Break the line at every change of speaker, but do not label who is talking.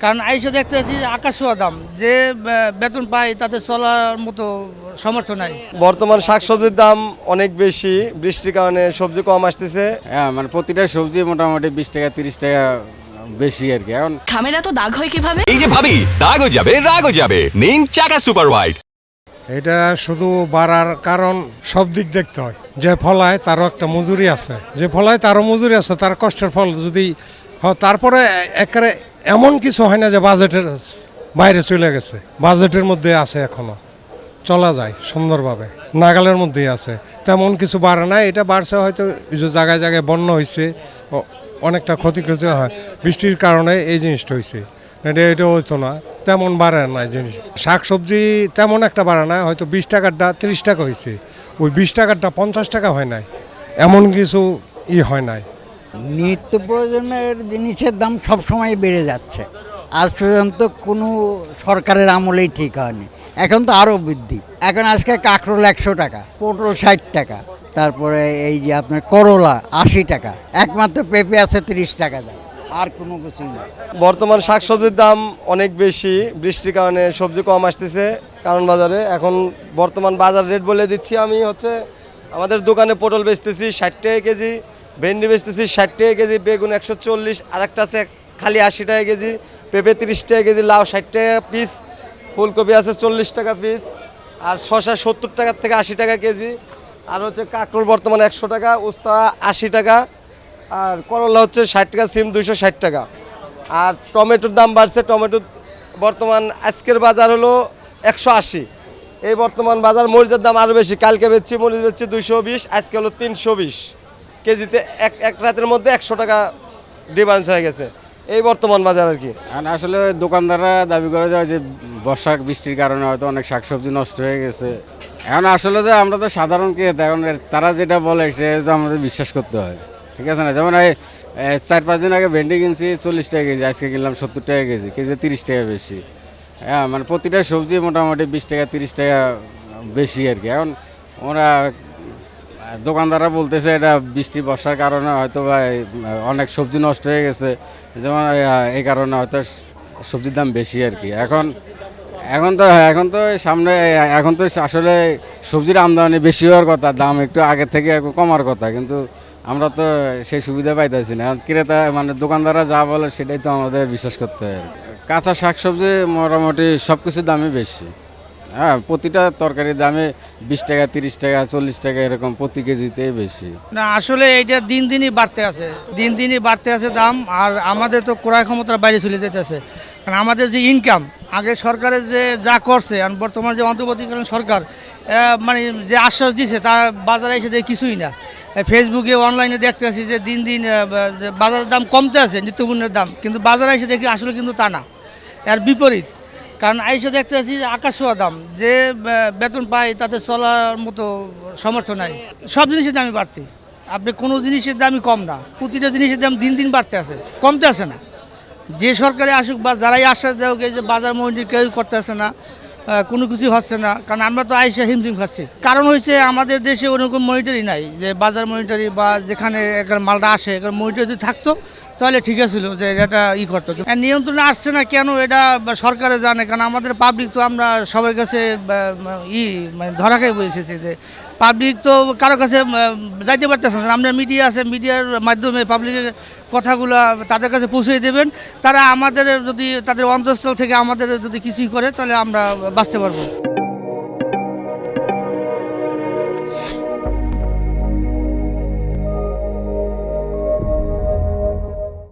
কারণ আইসা দেখতে পাচ্ছি আকাশ ছোঁয়া দাম, যে বেতন পায় তাতে চলার মতো সামর্থ্য নাই।
বর্তমান শাকসবজির দাম অনেক বেশি, বৃষ্টির কারণে সবজি কম আসতেছে।
হ্যাঁ, মানে প্রতিটা সবজি মোটামুটি 20 টাকা 30 টাকা বেশি আর কি। এখন
খামেরা তো দাগ হয় কিভাবে?
এই যে ভাবি, দাগও যাবে রাগও যাবে, নিন চাকা সুপার হোয়াইট।
এটা শুধু বাড়ার কারণ সব দিক দেখতে হয়। যে ফলায় তারও একটা মজুরি আছে, যে ফলায় তারও মজুরি আছে, তার কষ্টের ফল যদি তারপরে একেবারে এমন কিছু হয় না যে বাজেটের বাইরে চলে গেছে, বাজেটের মধ্যে আছে, এখনো চলা যায় সুন্দরভাবে, নাগালের মধ্যেই আছে, তেমন কিছু বাড়ে না। এটা বাড়ছে হয়তো যে জায়গায় জায়গায় বন্যা হয়েছে, অনেকটা ক্ষতিগ্রস্ত হয় বৃষ্টির কারণে, এই জিনিসটা হয়েছে। এটা হইতো না, তেমন বাড়ে না জিনিস। শাকসবজি তেমন একটা বাড়ে না, হয়তো 20 টাকারটা 30 টাকা হয়েছে, ওই 20 টাকারটা 50 টাকা হয় নাই, এমন কিছু হয় নাই।
নিত্য প্রয়োজনের জিনিসের দাম সবসময় বেড়ে যাচ্ছে, আজ পর্যন্ত কোনো সরকারের আমলেই ঠিক হয়নি, এখন তো আরও বৃদ্ধি। এখন আজকে কাঁকরোল 100 টাকা, পটল 60 টাকা, তারপরে এই যে আপনার করলা 80 টাকা, একমাত্র পেঁপে আছে 30 টাকা দাম, আর কোনো কিছুই নেই।
বর্তমান শাকসবজির দাম অনেক বেশি, বৃষ্টির কারণে সবজি কম আসতেছে কারণ বাজারে। এখন বর্তমান বাজার রেট বলে দিচ্ছি আমি, হচ্ছে আমাদের দোকানে পটল বেচতেছি 60 টাকা কেজি, ভেন্ডি বেচতেছি 60 টাকা কেজি, বেগুন 140, আর একটা আছে খালি 80 টাকা কেজি, পেঁপে 30 টাকা কেজি, লাউ 60 টাকা পিস, ফুলকপি আছে 40 টাকা পিস, আর শসা 70 টাকা থেকে 80 টাকা কেজি, আর হচ্ছে কাঁকরোল বর্তমানে 100 টাকা, উস্তা 80 টাকা, আর করলা হচ্ছে 60 টাকা, সিম 260 টাকা। আর টমেটোর দাম বাড়ছে, টমেটো বর্তমান আজকের বাজার হলো 180। এই বর্তমান বাজার। মরিচের দাম আরও বেশি, কালকে বেচছি মরিচ বেচছি 220, আজকে হলো 320 কেজিতে। এক রাতের মধ্যে 100 টাকা ডিফারেন্স হয়ে গেছে, এই বর্তমান বাজার আর কি।
আসলে দোকানদাররা দাবি করে যায় যে বর্ষা বৃষ্টির কারণে হয়তো অনেক শাকসবজি নষ্ট হয়ে গেছে। এখন আসলে যে আমরা তো সাধারণ ক্রেতা, এখন তারা যেটা বলে সেটা তো আমাদের বিশ্বাস করতে হয়, ঠিক আছে না? যেমন এই 4-5 দিন আগে ভেন্ডি কিনছি 40 টাকা কেজি, আজকে কিনলাম 70 টাকা কেজি, কেজি 30 টাকা বেশি। হ্যাঁ, মানে প্রতিটা সবজি মোটামুটি 20 টাকা 30 টাকা বেশি আর কি। এখন ওরা দোকানদাররা বলতেছে এটা বৃষ্টি বর্ষার কারণে হয়তো বা অনেক সবজি নষ্ট হয়ে গেছে, যেমন এই কারণে হয়তো সবজির দাম বেশি আর কি। এখন তো সামনে, এখন তো আসলে সবজির আমদানি বেশি হওয়ার কথা, দাম একটু আগে থেকে কমার কথা, কিন্তু আমরা তো সেই সুবিধা পাইতেছি না। ক্রেতা মানে দোকানদাররা যা বলে সেটাই তো আমাদের বিশ্বাস করতে হয়। কাঁচা শাকসবজি মোটামুটি সব কিছুর দামই বেশি। হ্যাঁ, প্রতিটা তরকারির দামে 20 টাকা 30 টাকা 40 টাকা এরকম প্রতি কেজিতেই বেশি।
না, আসলে এটা দিন দিনই বাড়তে আছে, দিন দিনই বাড়তে আছে দাম। আর আমাদের তো ক্রয় ক্ষমতার বাইরে চলে যেতেছে, কারণ আমাদের যে ইনকাম, আগে সরকারের যে যা করছে, আর বর্তমান যে অন্তর্বর্তীকালীন সরকার মানে যে আশ্বাস দিছে, তা বাজারে এসে দেখে কিছুই না। ফেসবুকে অনলাইনে দেখতে আসি যে দিন দিন বাজারের দাম কমতে আছে, নিত্যপণ্যের দাম, কিন্তু বাজারে এসে দেখি আসলে কিন্তু তা না, এর বিপরীত। কারণ আইসা দেখতে পাচ্ছি আকাশ ছোঁয়া দাম, যে বেতন পায় তাতে চলার মতো সামর্থ্য নাই। সব জিনিসের দামই বাড়তি, আপনি কোনো জিনিসের দামই কম না, প্রতিটা জিনিসের দাম দিন দিন বাড়তে আছে, কমতে আছে না। যে সরকারে আসুক বা যারাই আশ্বাস দেওয়া যে বাজার মন্ডি কেউ করতে আসে না, কোনো কিছু হচ্ছে না, কারণ আমরা তো আইসা হিমশিম খাচ্ছি। কারণ হয়েছে আমাদের দেশে ওরকম মনিটরি নাই, যে বাজার মনিটরি বা যেখানে এখানে মালটা আসে এখানে মনিটরি যদি থাকতো তাহলে ঠিক ছিল, যে এটা করতো। নিয়ন্ত্রণে আসছে না কেন এটা সরকারে জানে, কারণ আমাদের পাবলিক তো আমরা সবার কাছে মানে ধরা খেয়ে বসেছি, যে পাবলিক তো কারো কাছে যাইতে পারতেছে না। আমরা মিডিয়া আছে, মিডিয়ার মাধ্যমে পাবলিকের কথাগুলো তাদের কাছে পৌঁছে দেবেন, তারা আমাদের যদি তাদের অন্তঃস্থল থেকে আমাদের যদি কিছুই করে তাহলে আমরা বাঁচতে পারবো।